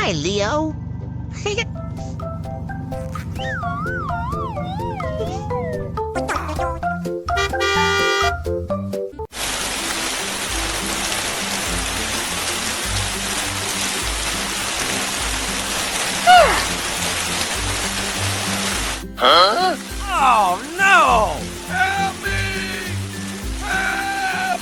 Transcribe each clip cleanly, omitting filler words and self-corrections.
Hi, Leo. Huh? Oh, no! Help me! Help!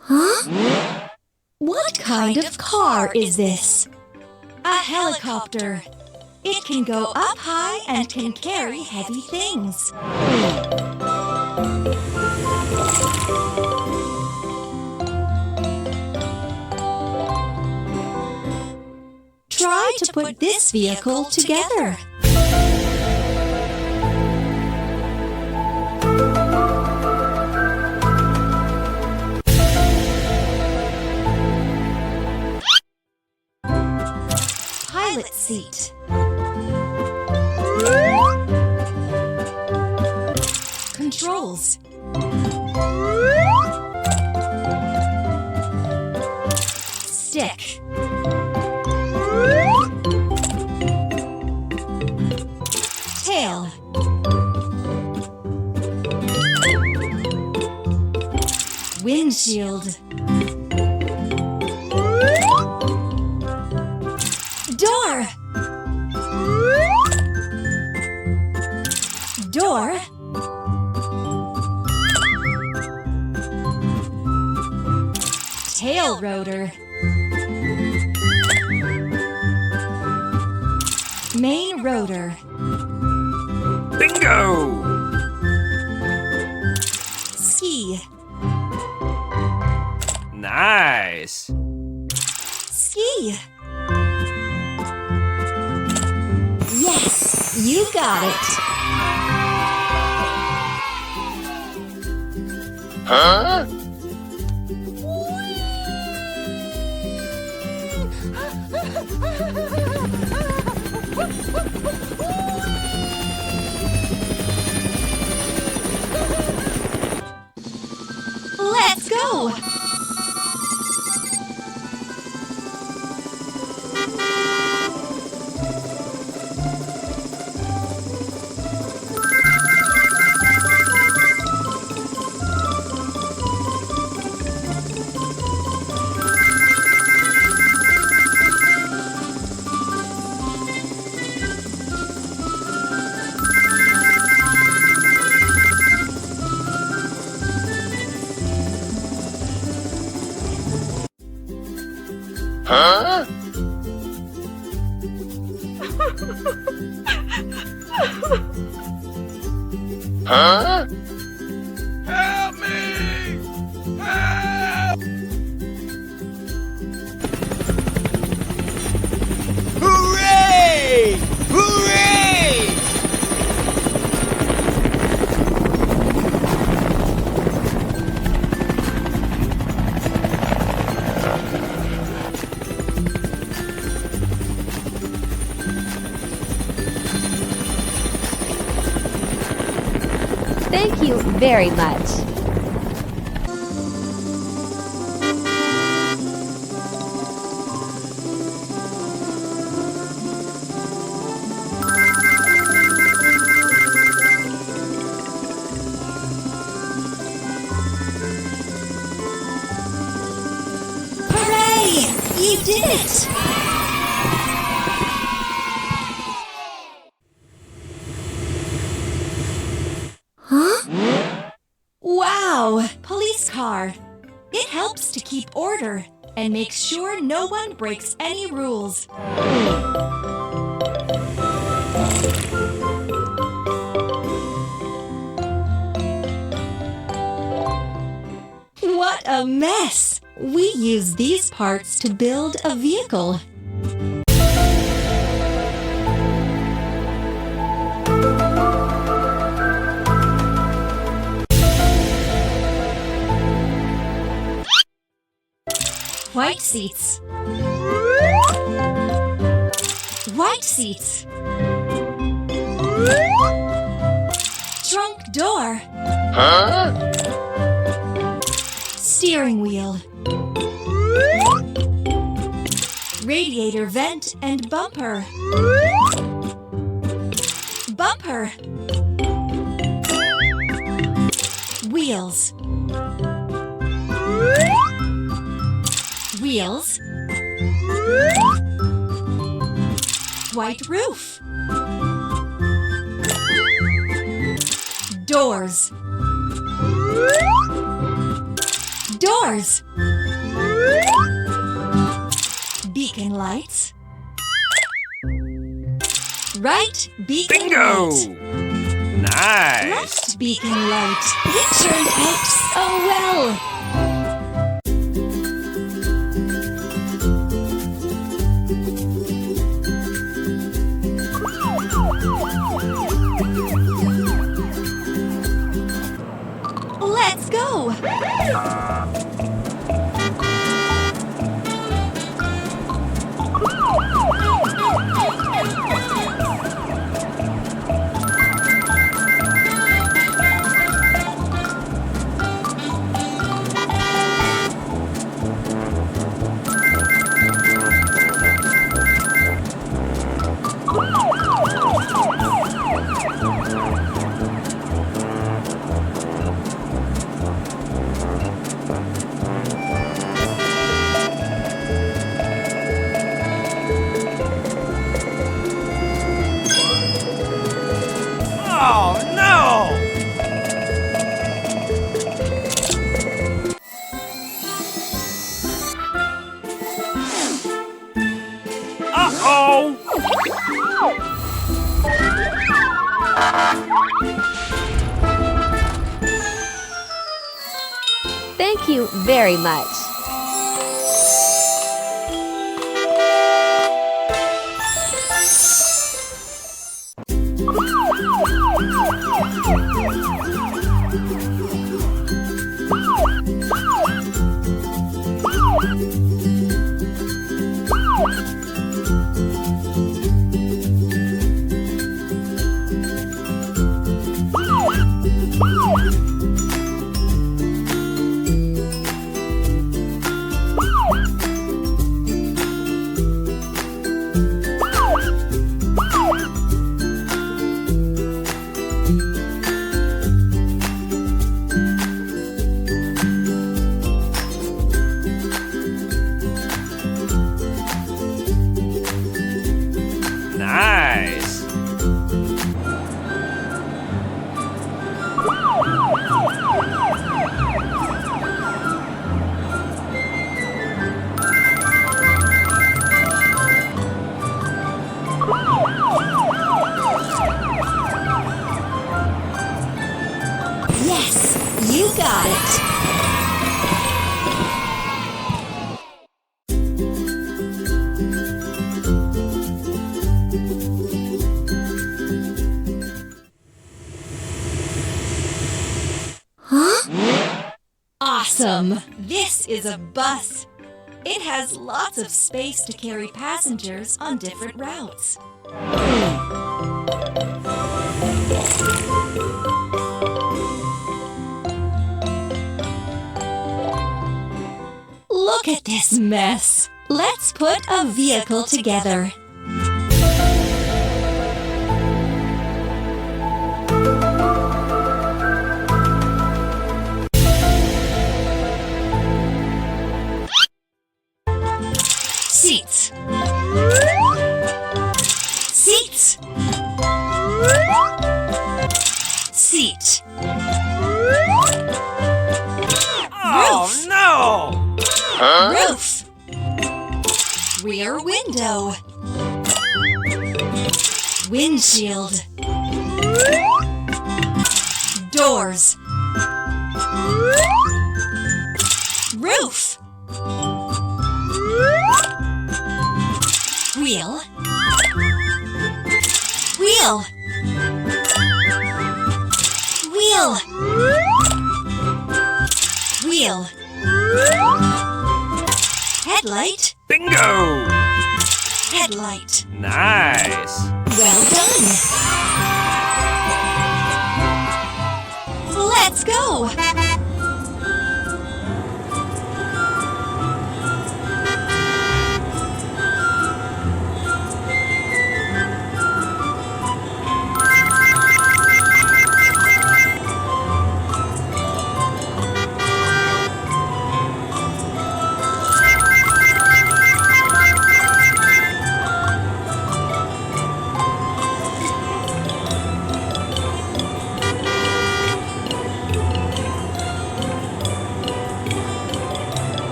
Huh? What kind of car is this? A helicopter. It can go up high and can carry heavy things. Try to put this vehicle together. Pilot seat. Controls. Stick. Tail. Windshield. Door. Door. Tail rotor. Main rotor. Bingo! Ski. Nice! Ski. Yes, you got it. Huh? Let's go. Huh? Huh? Help me! Help! Hooray! Hooray! Thank you very much. Hooray! You did it! Huh? Wow! Police car. It helps to keep order and makes sure no one breaks any rules. What a mess! We use these parts to build a vehicle. White seats. White seats. Trunk door. Steering wheel. Radiator vent and bumper. Bumper. Wheels. Wheels. White roof. Doors. Doors. Beacon lights. Right beacon Bingo! light. Nice! Left beacon light. It turned out so well. Let's go. Oh no! Uh-oh! Thank you very much. Nice! Yes, you got it. Awesome! This is a bus. It has lots of space to carry passengers on different routes. Look at this mess. Let's put a vehicle together. Seats. Seats. Seat. Oh no! Roof. Rear window. Windshield. Doors. Roof. Wheel. Wheel. Wheel. Wheel. Headlight. Bingo! Headlight. Nice. Well done. Let's go.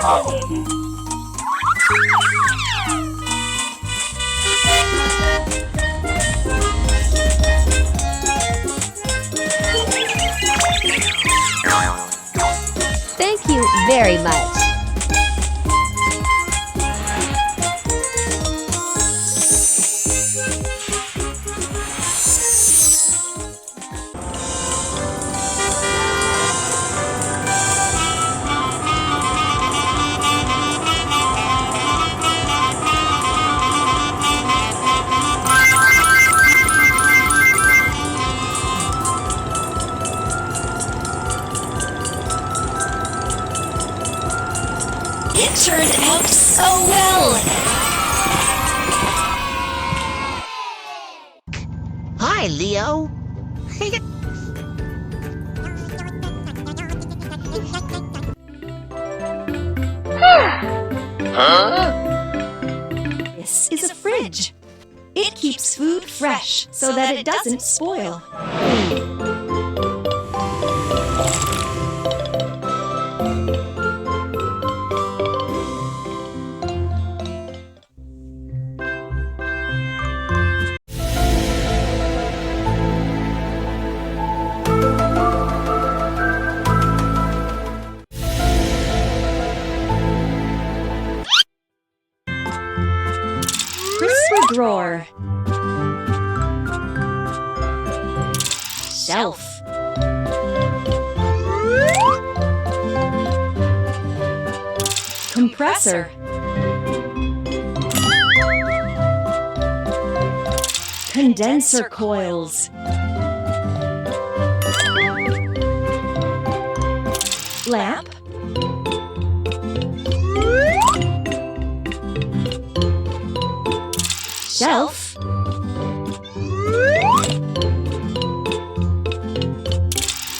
Help me! Help! Thank you very much. It turned out so well. Hi, Leo. Huh? This is a fridge. It keeps food fresh so that it doesn't spoil. Crisper drawer. Shelf. Compressor. Condenser coils. Lamp. Shelf.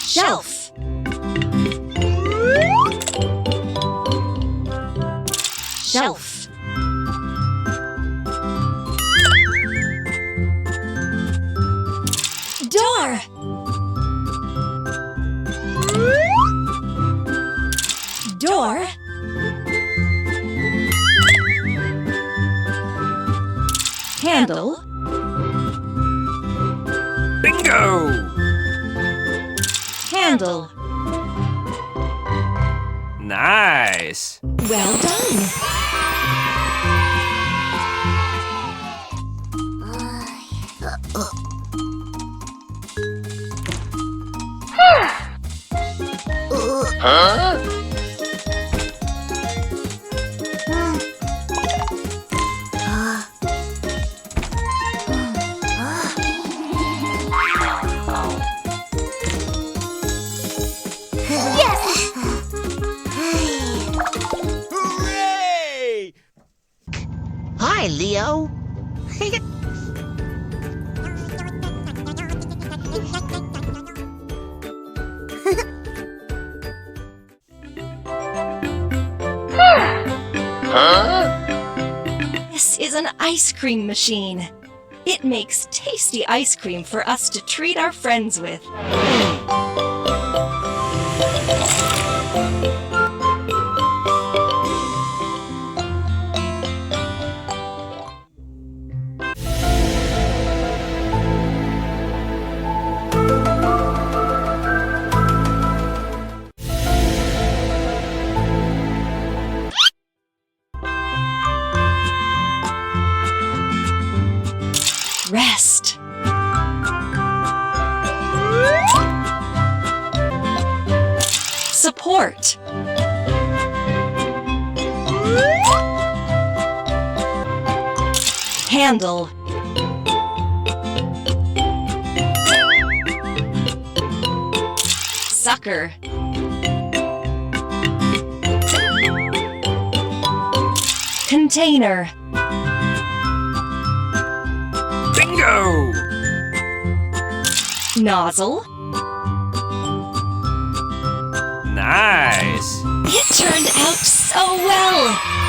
Shelf. Shelf. Door. Door. Handle. Bingo! Handle. Nice. Well done. Huh? Hooray! Hi, Leo. Huh? This is an ice cream machine. It makes tasty ice cream for us to treat our friends with. rest. Support. Handle. Sucker. Container. Bingo! Nozzle. Nice. It turned out so well.